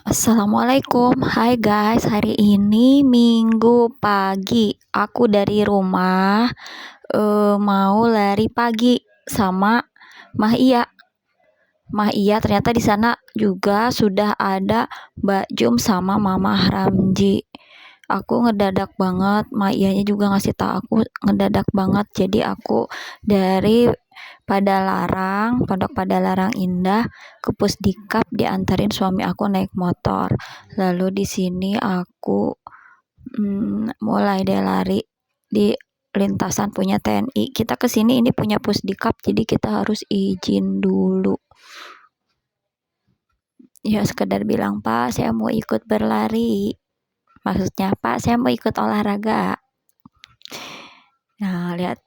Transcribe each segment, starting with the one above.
Assalamualaikum, hai guys. Hari ini Minggu pagi, aku dari rumah mau lari pagi sama Mah Iya. Mah Iya ternyata di sana juga sudah ada Mbak Jum sama Mama Ramji. Aku ngedadak banget, Mah Iyanya juga ngasih tahu aku ngedadak banget. Jadi aku dari Pondok Padalarang Indah ke Pusdikap diantarin suami aku naik motor. Lalu di sini aku mulai deh lari di lintasan punya TNI. Kita ke sini ini punya Pusdikap, jadi kita harus izin dulu. Ya sekedar bilang, "Pak, saya mau ikut berlari." Maksudnya, "Pak, saya mau ikut olahraga." Nah, lihat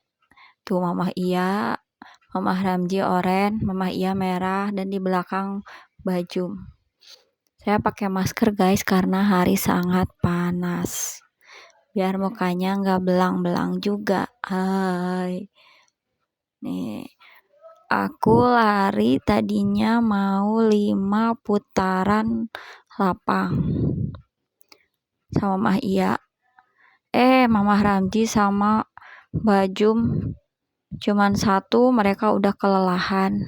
tuh Mama Iya, Mama Ramji oren, Mama Iya merah, dan di belakang baju. Saya pakai masker guys karena hari sangat panas. Biar mukanya nggak belang-belang juga. Hai. Nih, aku lari tadinya mau 5 putaran lapang sama Mah Iya. Mama Ramji sama Bajum cuman 1, mereka udah kelelahan.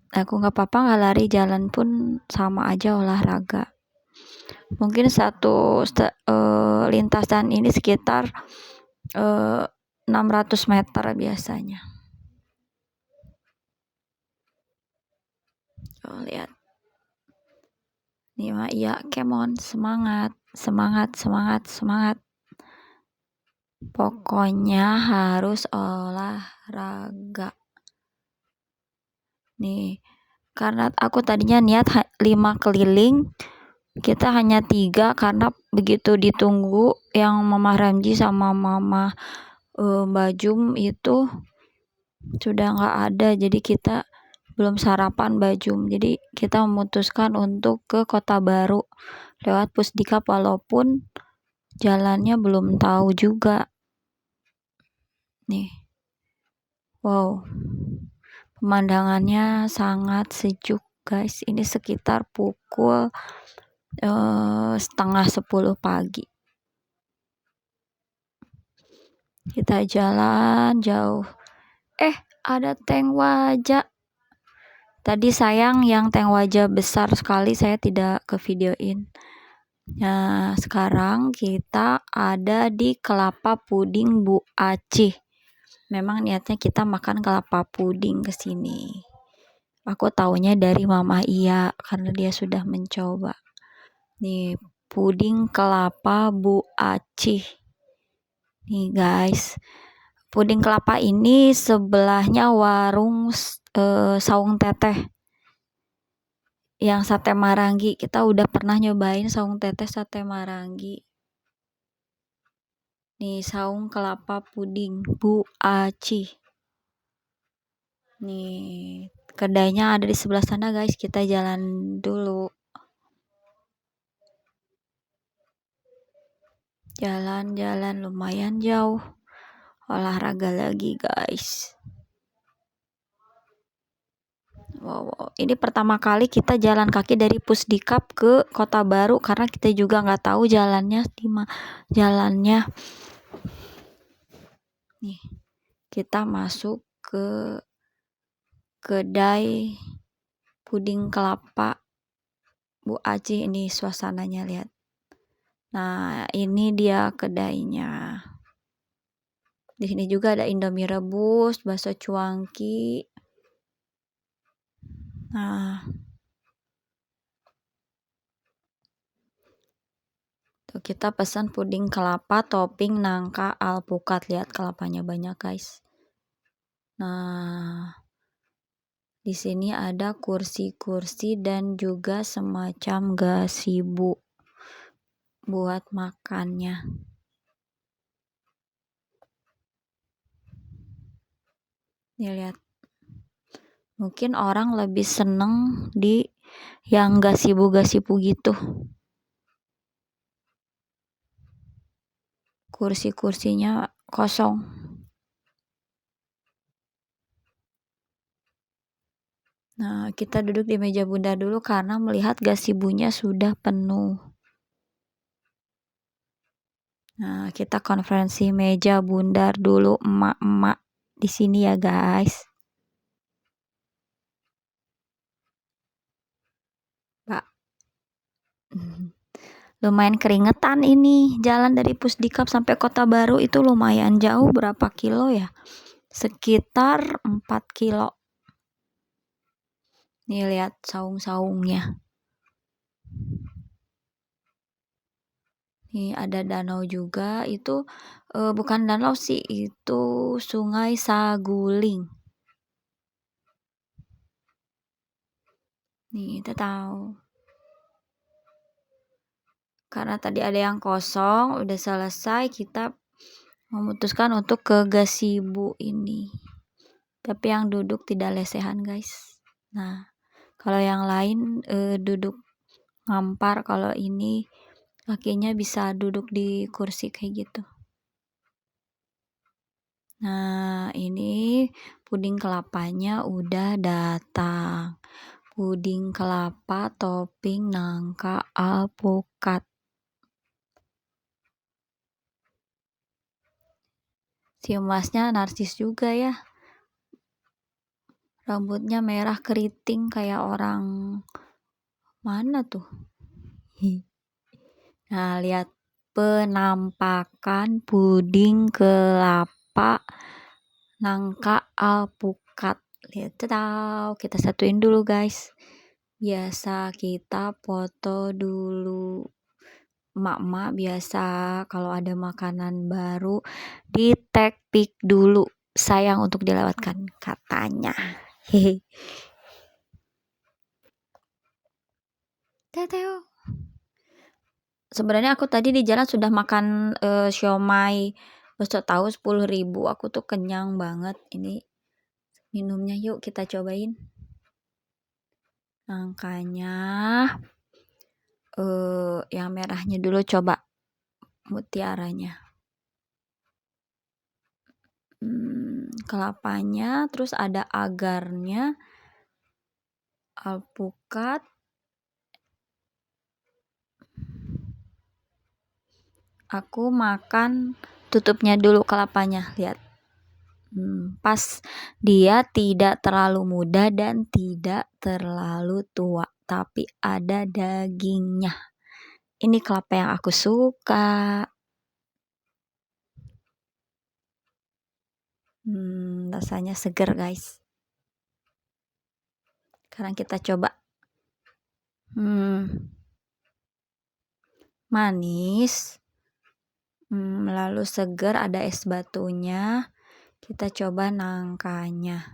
Aku nggak apa-apa nggak lari, jalan pun sama aja olahraga. Mungkin lintasan ini sekitar 600 meter biasanya. Oh, lihat. Nih Mah Iya, come on, semangat, semangat, semangat, semangat. Pokoknya harus olahraga. Nih, karena aku tadinya niat 5 keliling, kita hanya 3 karena begitu ditunggu yang Mama Ramji sama Mama Bajum itu sudah nggak ada, jadi kita belum sarapan Bajum, jadi kita memutuskan untuk ke Kota Baru lewat Pusdikap walaupun jalannya belum tahu juga. Nih, wow, pemandangannya sangat sejuk guys. Ini sekitar pukul 9:30 pagi. Kita jalan jauh, ada tank wajah. Tadi sayang yang tank wajah besar sekali saya tidak ke videoin. Nah, sekarang kita ada di Kelapa Puding Bu Acih. Memang niatnya kita makan kelapa puding ke sini. Aku taunya dari Mama Iya karena dia sudah mencoba. Nih, puding kelapa Bu Acih. Nih guys, puding kelapa ini sebelahnya warung Saung Teteh yang sate Marangi. Kita udah pernah nyobain Saung Teteh sate Marangi. Nih, saung kelapa puding Bu Acih. Nih, kedainya ada di sebelah sana guys. Kita jalan dulu. Jalan-jalan lumayan jauh. Olahraga lagi guys. Wow, ini pertama kali kita jalan kaki dari Pusdikap ke Kota Baru karena kita juga nggak tahu jalannya jalannya. Nih, kita masuk ke kedai puding kelapa Bu Acih. Ini suasananya, lihat. Nah, ini dia kedainya. Di sini juga ada Indomie rebus, bakso cuangki. Nah, tuh kita pesan puding kelapa topping nangka alpukat. Lihat kelapanya banyak guys. Nah, di sini ada kursi-kursi dan juga semacam gazebo buat makannya. Nih lihat. Mungkin orang lebih seneng di yang gazebo-gazebo gitu. Kursi-kursinya kosong. Nah, kita duduk di meja bundar dulu karena melihat gazebo-nya sudah penuh. Nah, kita konferensi meja bundar dulu emak-emak di sini ya, guys. Pak. Lumayan keringetan ini. Jalan dari Pusdikap sampai Kota Baru itu lumayan jauh, berapa kilo ya? Sekitar 4 kilo. Nih lihat saung-saungnya. Nih ada danau juga, itu bukan danau sih, itu Sungai Saguling. Nih, kita tahu. Karena tadi ada yang kosong, udah selesai, kita memutuskan untuk ke gazebo ini. Tapi yang duduk tidak lesehan, guys. Nah, kalau yang lain duduk ngampar, kalau ini kakinya bisa duduk di kursi kayak gitu. Nah, ini puding kelapanya udah datang. Puding kelapa topping nangka alpukat. Si emasnya narsis juga ya. Rambutnya merah keriting kayak orang mana tuh? Nah, lihat penampakan puding kelapa nangka alpukat. Lihat, tahu kita satuin dulu, guys. Biasa kita foto dulu. Emak-emak biasa kalau ada makanan baru di tag pic dulu. Sayang untuk dilewatkan katanya. Hehe. Teteo. Sebenarnya aku tadi di jalan sudah makan siomay bakso tahu 10.000. Aku tuh kenyang banget. Ini minumnya yuk kita cobain. Nangkanya yang merahnya dulu, coba mutiaranya. Kelapanya, terus ada agarnya, alpukat. Aku makan tutupnya dulu kelapanya, lihat. Pas, dia tidak terlalu muda dan tidak terlalu tua, tapi ada dagingnya. Ini kelapa yang aku suka. Rasanya seger, guys. Sekarang kita coba. Manis. Lalu seger, ada es batunya. Kita coba nangkanya.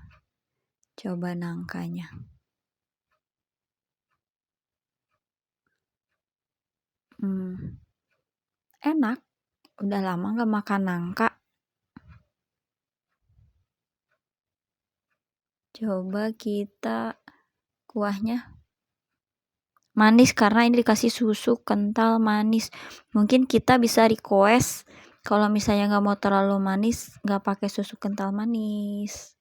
Enak. Udah lama gak makan nangka. Coba kita kuahnya. Manis karena ini dikasih susu kental manis. Mungkin kita bisa request kalau misalnya gak mau terlalu manis, gak pakai susu kental manis.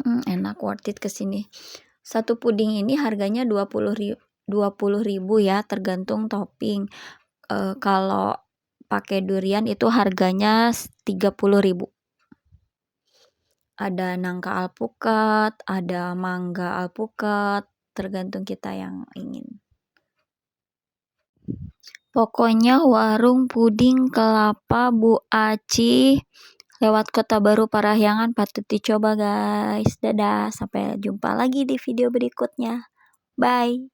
Enak, worth it kesini. Satu puding ini harganya 20.000 ya, tergantung topping. Kalau pakai durian itu harganya 30.000. Ada nangka alpukat, ada mangga alpukat, tergantung kita yang ingin. Pokoknya warung puding kelapa Bu Aci lewat Kota Baru Parahyangan patut dicoba, guys. Dadah, sampai jumpa lagi di video berikutnya. Bye.